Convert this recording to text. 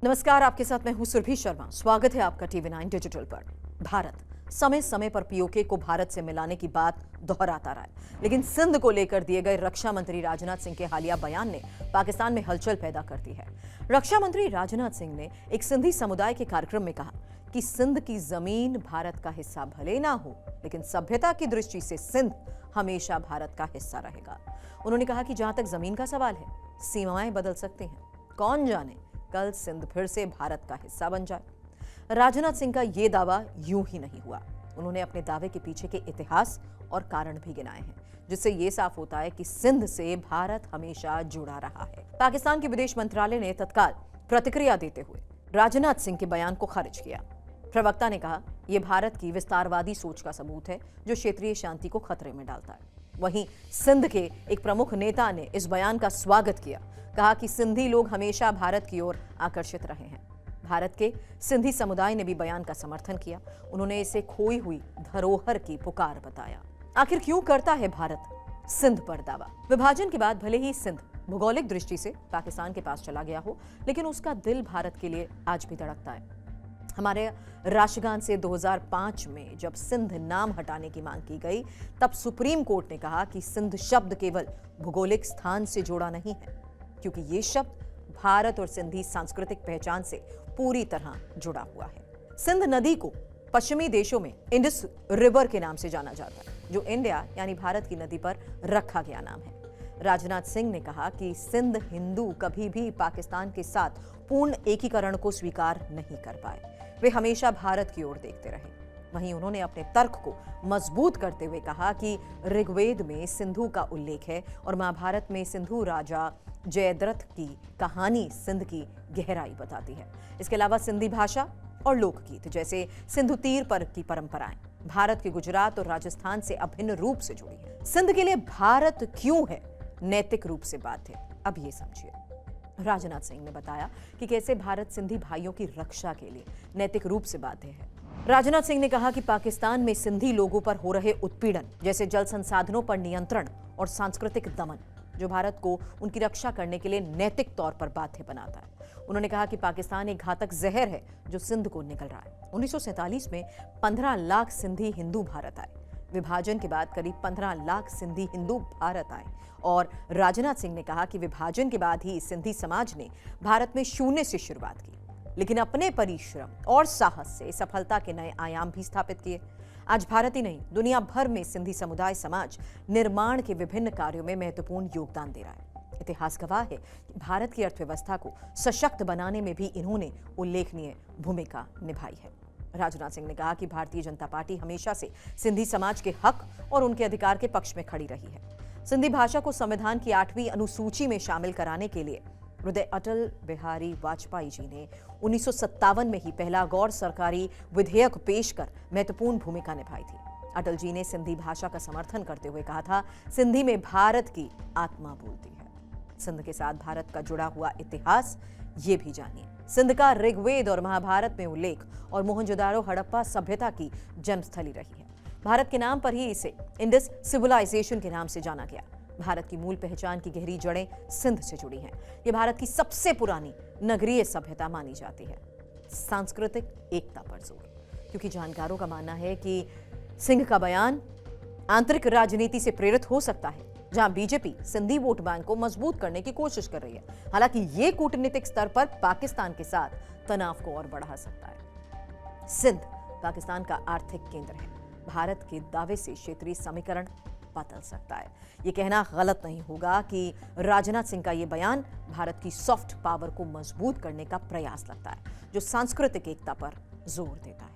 नमस्कार, आपके साथ मैं हूं सुरभि शर्मा। स्वागत है आपका TV9 डिजिटल पर। भारत समय समय पर पीओके को भारत से मिलाने की बात दोहराता रहा है, लेकिन सिंध को लेकर दिए गए रक्षा मंत्री राजनाथ सिंह के हालिया बयान ने पाकिस्तान में हलचल पैदा कर दी है। रक्षा मंत्री राजनाथ सिंह ने एक सिंधी समुदाय के कार्यक्रम में कहा कि सिंध की जमीन भारत का हिस्सा भले ना हो, लेकिन सभ्यता की दृष्टि से सिंध हमेशा भारत का हिस्सा रहेगा। उन्होंने कहा कि जहां तक जमीन का सवाल है, सीमाएं बदल सकती हैं, कौन जाने कल सिंध फिर से भारत का हिस्सा बन जाए। राजनाथ सिंह का यह दावा यूं ही नहीं हुआ। उन्होंने अपने दावे के पीछे के इतिहास और कारण भी गिनाए हैं, जिससे यह साफ होता है कि सिंध से भारत हमेशा जुड़ा रहा है। पाकिस्तान के विदेश मंत्रालय ने तत्काल प्रतिक्रिया देते हुए राजनाथ सिंह के बयान को खारिज किया। प्रवक्ता ने कहा, यह भारत की विस्तारवादी सोच का सबूत है जो क्षेत्रीय शांति को खतरे में डालता है। वहीं सिंध के एक प्रमुख नेता ने इस बयान का स्वागत किया, कहा कि सिंधी लोग हमेशा भारत की ओर आकर्षित रहे हैं। भारत के सिंधी समुदाय ने भी बयान का समर्थन किया। उन्होंने इसे खोई हुई धरोहर की पुकार बताया। आखिर क्यों करता है भारत सिंध पर दावा? विभाजन के बाद भले ही सिंध भौगोलिक दृष्टि से पाकिस्तान के पास चला गया हो, लेकिन उसका दिल भारत के लिए आज भी धड़कता है। हमारे राष्ट्रगान से 2005 में जब सिंध नाम हटाने की मांग की गई, तब सुप्रीम कोर्ट ने कहा कि सिंध शब्द केवल भौगोलिक स्थान से जोड़ा नहीं है, क्योंकि ये शब्द भारत और सिंधी सांस्कृतिक पहचान से पूरी तरह जुड़ा हुआ है। सिंध नदी को पश्चिमी देशों में इंडस रिवर के नाम से जाना जाता है, जो इंडिया यानी भारत की नदी पर रखा गया नाम है। राजनाथ सिंह ने कहा कि सिंध हिंदू कभी भी पाकिस्तान के साथ पूर्ण एकीकरण को स्वीकार नहीं कर पाए। वे हमेशा भारत की ओर देखते रहे। वहीं उन्होंने अपने तर्क को मजबूत करते हुए कहा कि ऋग्वेद में सिंधु का उल्लेख है और महाभारत में सिंधु राजा जयद्रथ की कहानी सिंध की गहराई बताती है। इसके अलावा सिंधी भाषा और लोकगीत जैसे सिंधु तीर पर की परंपराएं भारत के गुजरात और राजस्थान से अभिन्न रूप से जुड़ी है। सिंध के लिए भारत क्यों है नैतिक रूप से बाध्य, अब ये समझिए। राजनाथ सिंह ने बताया कि कैसे भारत सिंधी भाइयों की रक्षा के लिए नैतिक रूप से बाध्य है। राजनाथ सिंह ने कहा कि पाकिस्तान में सिंधी लोगों पर हो रहे उत्पीड़न, जैसे जल संसाधनों पर नियंत्रण और सांस्कृतिक दमन, जो भारत को उनकी रक्षा करने के लिए नैतिक तौर पर बाध्य बनाता है। उन्होंने कहा कि पाकिस्तान एक घातक जहर है जो सिंध को निकल रहा है। 1947 में 15 लाख सिंधी हिंदू भारत आए। विभाजन के बाद करीब 15 लाख सिंधी हिंदू भारत आए और राजनाथ सिंह ने कहा कि विभाजन के बाद ही सिंधी समाज ने भारत में शून्य से शुरुआत की, लेकिन अपने परिश्रम और साहस से सफलता के नए आयाम भी स्थापित किए। आज भारत ही नहीं, दुनिया भर में सिंधी समुदाय समाज निर्माण के विभिन्न कार्यों में महत्वपूर्ण योगदान दे रहा है। इतिहास गवाह है कि भारत की अर्थव्यवस्था को सशक्त बनाने में भी इन्होंने उल्लेखनीय भूमिका निभाई है। राजनाथ सिंह ने कहा कि भारतीय जनता पार्टी हमेशा से सिंधी समाज के हक और उनके अधिकार के पक्ष में खड़ी रही है। सिंधी भाषा को संविधान की 8वीं अनुसूची में शामिल कराने के लिए हृदय अटल बिहारी वाजपेयी जी ने 1957 में ही पहला गैर सरकारी विधेयक पेश कर महत्वपूर्ण भूमिका निभाई थी। अटल जी ने सिंधी भाषा का समर्थन करते हुए कहा था, सिंधी में भारत की आत्मा बोलती है। सिंध के साथ भारत का जुड़ा हुआ इतिहास ये भी जानिए। सिंध का ऋग्वेद और महाभारत में उल्लेख और मोहनजोदाड़ो हड़प्पा सभ्यता की जन्मस्थली रही है। भारत के नाम पर ही इसे इंडस सिविलाइजेशन के नाम से जाना गया। भारत की मूल पहचान की गहरी जड़ें सिंध से जुड़ी हैं। ये भारत की सबसे पुरानी नगरीय सभ्यता मानी जाती है। सांस्कृतिक एकता पर जोर, क्योंकि जानकारों का मानना है कि सिंह का बयान आंतरिक राजनीति से प्रेरित हो सकता है, जहां बीजेपी सिंधी वोट बैंक को मजबूत करने की कोशिश कर रही है। हालांकि ये कूटनीतिक स्तर पर पाकिस्तान के साथ तनाव को और बढ़ा सकता है। सिंध पाकिस्तान का आर्थिक केंद्र है। भारत के दावे से क्षेत्रीय समीकरण बदल सकता है। ये कहना गलत नहीं होगा कि राजनाथ सिंह का ये बयान भारत की सॉफ्ट पावर को मजबूत करने का प्रयास लगता है, जो सांस्कृतिक एकता पर जोर देता है।